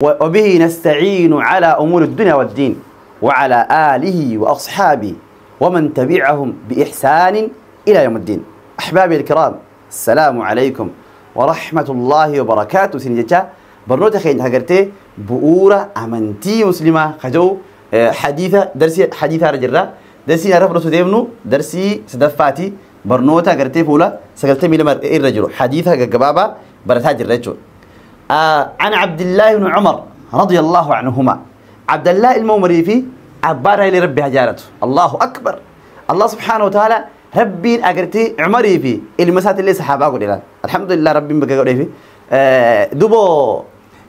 وبه نستعين على أمور الدنيا والدين وعلى آله وأصحابه ومن تبعهم بإحسان إلى يوم الدين. أحبابي الكرام، السلام عليكم ورحمة الله وبركاته. سنجتا برنوت خين هجرتي بؤورة أمنتي مسلمة خجو حديثة رجرة درسي نعرف رسول ديمنو درسي سدفاتي برنوت هجرتي فولا سجلت ميل الرجل حديثة جبابة برتاج الرجل. عن عبد الله بن عمر رضي الله عنهما. عبد الله المومري في عبارة لربي هجارته. الله أكبر. الله سبحانه وتعالى ربي أجرتي عمري في المسات اللي صحابة أقول له الحمد لله ربي بقول في دبو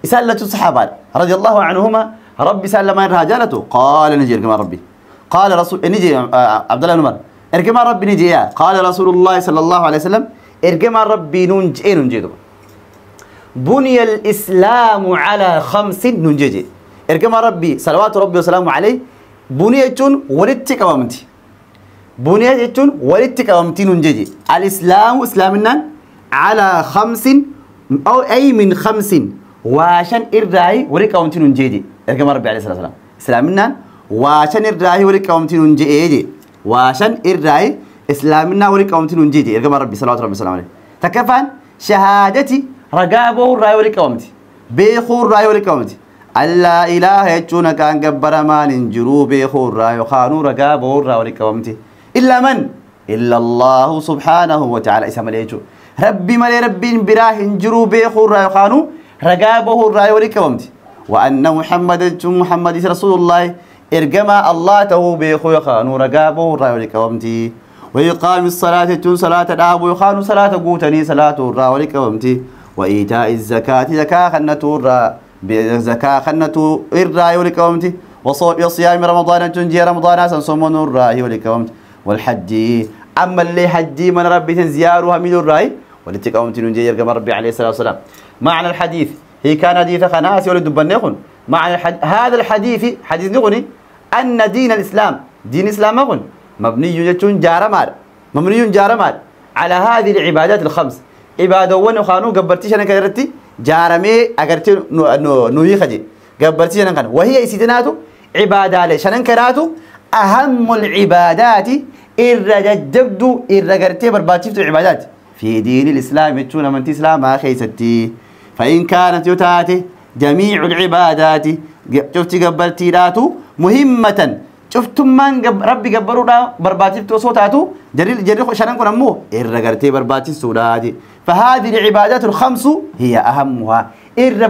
يسألته الصحابة رضي الله عنهما ربي سأل ما هجارته قال نجي كما ربي قال رسول نجي عبد الله بن عمر ارجما ربي نجي قال رسول الله صلى الله عليه وسلم ارجما ربي ننجي بني الإسلام على 5 ننجي ارجما ربي صلوات ربي وسلامه عليه بنيتون ولدتك وامتي بنيتون ولدتك وامتي ننجي الإسلام إسلامنا على 5 أو أي من 5 وعشان إرجعي وريك وامتي ننجي ارجما ربي عليه الصلاة والسلام إسلامنا وعشان إرجعي وريك وامتي ننجي وعشان إرجعي إسلامنا وريك وامتي ننجي ارجما ربي صلوات ربي وسلامه عليه تكفان شهادتي رجابه الرأي ولكومتي بيخور الرأي ولكومتي ألا إله يجون كان جبر ما ننجرو بيخور الرأي خانو رجابه الرأي ولكومتي إلا من إلا الله سبحانه وتعالى اسم ليجو ربي ملي ربي براه نجرو بيخور الرأي خانو رجابه الرأي ولكومتي وأن محمد رسول الله إرجما الله تو بيخو خانو رجابه الرأي ولكومتي ويقام الصلاة تون صلاة الأب ويخانو صلاة قوتني صلاة الرأي ولكومتي وإيتاء الزكاة زكاة خنتو بزكاة خنتو الرأي ولكومتي وصيام رمضان تنجي رمضان سنصومون الرأي ولكومتي والحج أما اللي حجي من ربي تنزيارها من الرأي ولتكومتي ننجي يرقم ربي عليه الصلاة والسلام. معنى الحديث هي كان حديث خناس ولد بنيخن معنى هذا الحديث حديث نغني أن دين الإسلام دين الإسلام أغن مبني جارمار مبني جارمار على هذه العبادات الخمس عبادة ونخانو قبرتي شنو كرتي جارمي أقرتي نوي خدي قبرتي شنو كان وهي إستناتو عبادة على شنو كراتو أهم العبادات الرجدبدو الرجرتي برباتيف العبادات في دين الإسلام تشون من تسلام خيستي فإن كانت يتاتي جميع العبادات شفتي قبرتي راتو مهمة شفتم من ربي قبروا برباتيف توصوتاتو جريل شنو كنا مو الرجرتي برباتي سوداتي فهذه العبادات الخمس هي أهمها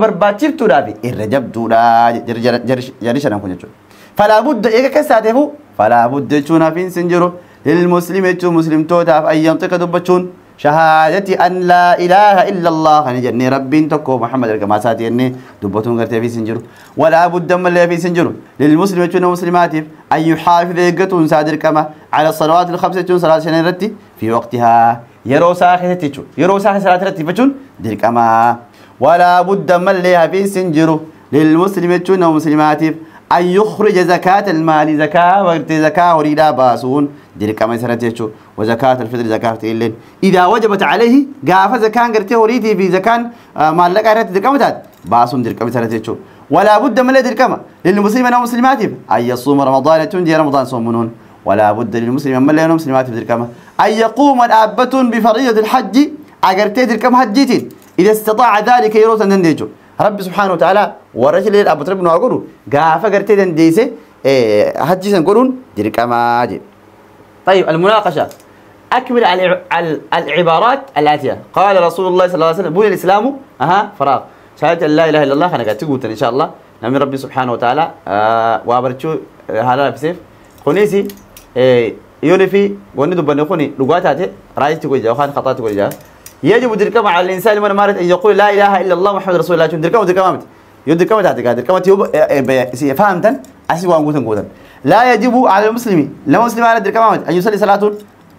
برباتيف ترابي الرجب تودا جريش أنا كنت فلا بد إيه كساته فلا بد تشونا في سنجرو للمسلم تشون مسلم تودا أن ينطق دبتشون شهادة أن لا إله إلا الله نجني ربي تكو محمد الكما ساتي إني دبتون قرتي في سنجرو ولا بد من اللي في سنجرو للمسلم تشون مسلمات أن يحافظ يقتون سادر كما على الصلوات الخمس تشون صلاة شنيرتي في وقتها يرو ساخي تيجو يرو ساخي صلاة رتي فجون ديرك أما ولا بد من لها في سنجرو للمسلم تشون ومسلمات أن يخرج زكاة المال زكاة وقت زكاة وريدا باسون ديرك أما سرتيجو وزكاة الفطر زكاة إلين إذا وجبت عليه قاف زكاة قرتي وريدي في زكاة مال لك أرتي ديرك أما باسون ديرك أما سرتيجو ولا بد من ديرك أما للمسلمين ومسلمات أن يصوم رمضان تنجي رمضان صومون ولا بد للمسلم من لا مسلمات ديرك أما أن يقوم الأبة بفريضة الحج أجرتي تلكم حجيتين إذا استطاع ذلك يروس ننديجو رب سبحانه وتعالى ورجل الأبو تربنا وأقوله قاف أجرتي ننديسه حجي سنقولون تلكم حاجي. طيب المناقشة أكمل على العبارات الآتية. قال رسول الله صلى الله عليه وسلم بني الإسلام فراغ شهادة لا إله إلا الله خلنا قاعد إن شاء الله نمي ربي سبحانه وتعالى وابرتشو هذا في سيف خنيسي يونفي وندو بنخوني لغاتاته رايت تقول جا وخان خطات تقول جا يجب دركم على الإنسان من مارت أن يقول لا إله إلا الله محمد رسول الله دركم مت يدركم تاتي دركم تيوب فهمتن أسيب وانقوتن قوتن لا يجب على المسلم لو مسلم على دركم أن يصلي صلاة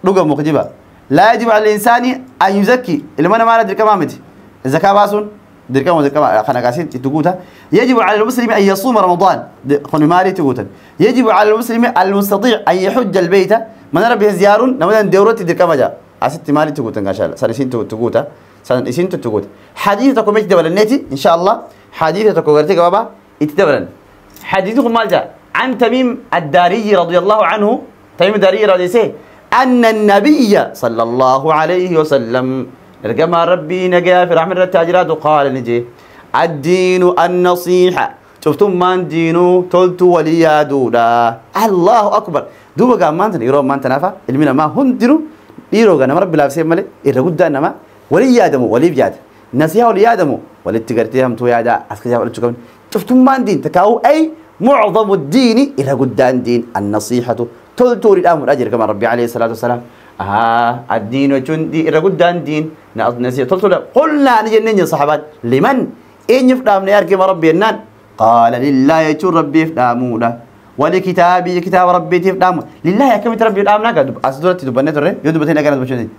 لغة مخجبة لا يجب على الإنسان أن يزكي لمن مارت دركم الزكاة باسون دركم خنا قاسين تقوتها يجب على المسلم أن يصوم رمضان خن ماري تقوتن يجب على المسلم المستطيع أن يحج البيت من ربه زيارون نمدن دورتي دركم جا أست ماري تقوتن قاشال سنسين تقوتها سنسين تقوت حديث تقوم يجد ولا النتي إن شاء الله حديثة كوغرتي بابا اتدبرن حديثكم مال جاء عن تميم الداري رضي الله عنه تميم الداري رضي الله أن النبي صلى الله عليه وسلم رقم ربي نجا في رحمة التاجرات وقال نجي الدين النصيحة شفتم من دينو تلت وليا دودا الله أكبر دوبا قام مانتن يروم مانتن أفا المنا ما هندرو يرو قام ربي لا بسيب ملي يرقود دانا ما وليا دمو ولي بجاد نصيحة وليا دمو ولي تقرتيهم تو يادا أسكجا ولا تشكون شفتم من دين تكاو أي معظم الدين يرقود دان دين النصيحة تلت الأمر أجر كما ربي عليه الصلاة والسلام الدين وجندي يرقود دان دين نصيحة تلت قلنا نجنن يا صحابات لمن إن يفهم نيار كما ربي النان قال لله يجور ربي فدامونا ولكتابي كتاب ربي تفدام لله يا كم تربي فدامنا قد أصدرت تبنت الرّ يدب تينا كانت بشدين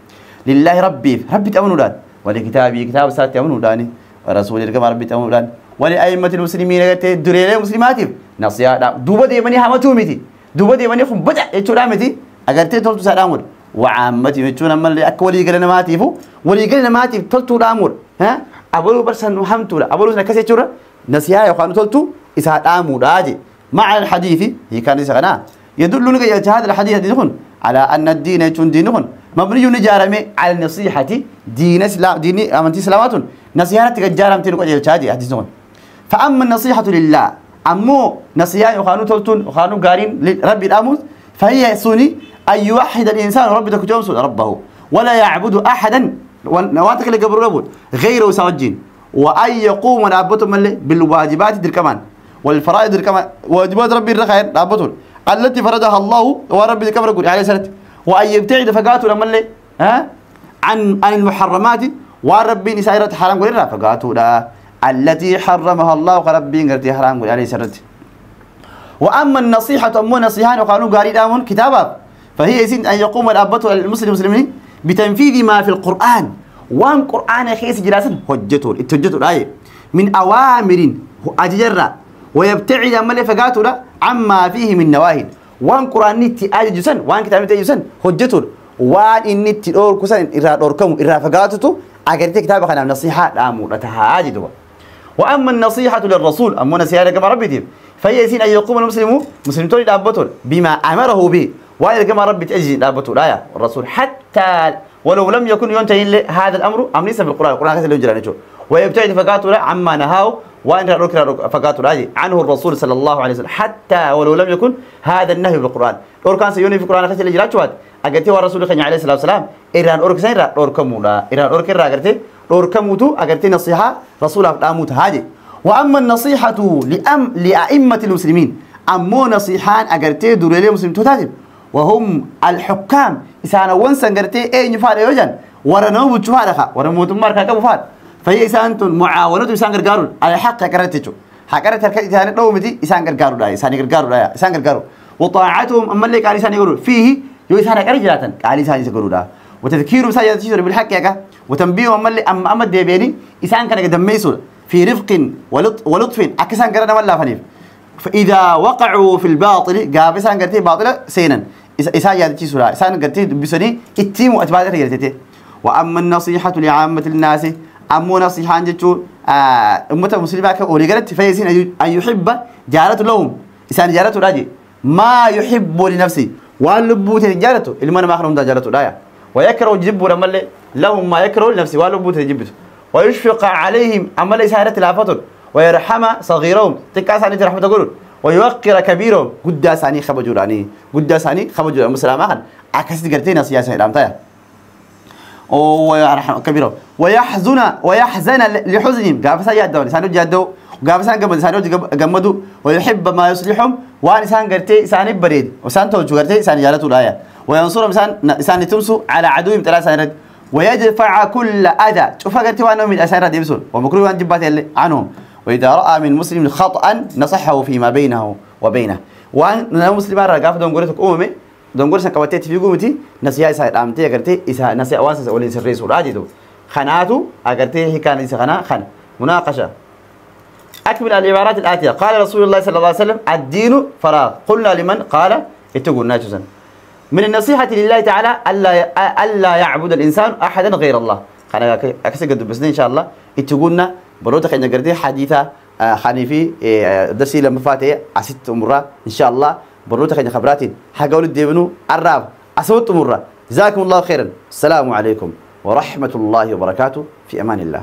لله ربي تأمنوا دان ولكتابي كتاب سات تأمنوا داني ورسول كما ربي تأمنوا دان ولأئمة المسلمين قالت دريلة مسلمات نصيحة دوبة دي مني هم تومتي دوبة دي مني خم بجع يجور عمتي أقرتي تلت سلامور وعامتي يجون من اللي أكولي قلنا ما تيفو ولي قلنا ما تيف تلت الأمور ها أبولو برسن وحمتولا أبولو نكسي جورا نصيحة يا أخوان تلتو إساءة آمور آجي مع الحديث هي كان يسغنا يدلون هذا الحديث دينهن على أن الدين يكون دينهن مبني نجارمي على النصيحة دين إسلام دين أمانتي سلامات نصيحة تجارم تنقل يجادي حديثهن فأما النصيحة لله أمو نصيحة يخانو تلتون يخانو قارين لرب الأموت فهي سوني أن يوحد الإنسان رب تكجوم ربه ولا يعبد أحدا ونواتك اللي قبل ربه غيره سوجين وأن يقوم ربطهم بالواجبات در كمان والفرائض در كمان واجبات ربي الرخير ربطهم التي فرضها الله وربي كما يقول عليه الصلاة وأن يبتعد فقاته لما اللي عن المحرمات وربي نسائرة حرام قول فقاته لا التي حرمها الله وربي نقرتي حرام قول عليه الصلاة وأما النصيحة أمو نصيحان وقانون قاري دامون كتابا فهي يسين أن يقوم ربطه المسلمين بتنفيذ ما في القرآن وان قرآن خيس جلاسا حجته التجته الآية من أوامر أججرة ويبتعد أمالي فقاته عما فيه من نواهي وان قرآن نتي آججسا وان كتاب نتي آججسا حجته وان إنتي دور كسان إراد أوركم إراد فقاته أقرأت كتاب خلال نصيحة لأمور لتهاجده وأما النصيحة للرسول أما نصيحة كما ربي ديب فهي يسين أن يقوم مسلم تولي لأبطل بما أمره به وإذا كما ربي تأجي لأبطل آية الرسول حتى ولو لم يكن ينتهي هذا الأمر أم ليس في القرآن كثير يجرى ويبتعد فقاته عما نهاه وإن فقاته عنه الرسول صلى الله عليه وسلم حتى ولو لم يكن هذا النهي في القرآن أوركان سيوني في القرآن كثير يجرى شواد أجتي والرسول عليه الصلاة والسلام إيران أوركسين أوركمولا إيران أوركرا أجتي أوركموتو أجتي نصيحة رسول أموت هذه وأما النصيحة لأئمة المسلمين أمو نصيحان أجتي دولة مسلم تتاتب وهم الحكام إسانا وانسان قرتي أي نفار يوجن ورنو بتشوارها ورموت ماركا كبفار فهي إسانتون معاونة إسان قرقارون على حق كرتيجو حكرت هالكي إسان نومتي إسان قرقارو لا إسان قرقارو لا إسان قرقارو وطاعتهم أما اللي قال إسان يقولون فيه يو إسان قرجلاتا قال إسان يقولون لا وتذكير مساجد تشير بالحق يا وتنبيه أما اللي أما الديبيني إسان كان قدم ميسول في رفق ولطف أكسان قرنا ولا فنيف فإذا وقعوا في الباطل قاب إسان قرتي باطلة سينا إسان يادتي سورة إسان قرتي بسني التيم وأتباعه رجلته وأما النصيحة لعامة الناس أمو نصيحة جتو أمة مسلمة كأولي قالت فيسين أن يحب جارته لهم إسان جارته راجي ما يحب لنفسه واللبوت جارته اللي ما آخرهم دا جارته لا ويكره جبه لهم ما يكره لنفسه واللبوت جبته ويشفق عليهم أما ليس هذا تلافته ويرحم صغيرهم تكاس عني رحمة تقولون ويوقر كبيرهم قداساني خبجوراني قداساني خبجور مسلم آخر أكسد قرتين سياسة الأمتايا ويرحم كبيرهم ويحزن لحزنهم قافسا يادوا لسانو جادوا وقافسا قبل لسانو قمدوا ويحب ما يصلحهم وانسان قرتي إسان بريد وسان توجو قرتي إسان جالته الآية وينصرهم إسان تمسوا على عدوهم ثلاثة رد ويدفع كل أذى شوف قرتي وانهم من أسان يبسون ومكروه عن جبات عنهم وإذا رأى من مسلم خطأ نصحه فيما بينه وبينه وأن مسلم رقاف دون قرتك أممي دون قرتك كواتيت في قومتي نسيها إسان أمتي قرتي إسان نسي أواسس أولي سريس راجدو خناتو أقرتي هي كان إسخنا خن مناقشة أكمل العبارات الآتية قال رسول الله صلى الله عليه وسلم الدين فراغ قلنا لمن قال اتقوا ناجزا من النصيحة لله تعالى ألا يعبد الإنسان أحدا غير الله خنا أكسر قد بسنين إن شاء الله اتقولنا بروتك إن قرتي حديثة خاني في درسي لما فاتي عسيت مرة إن شاء الله برنوتك خير خبراتي حقول الديبنو عراب عسوت مرة جزاكم الله خيرا السلام عليكم ورحمة الله وبركاته في أمان الله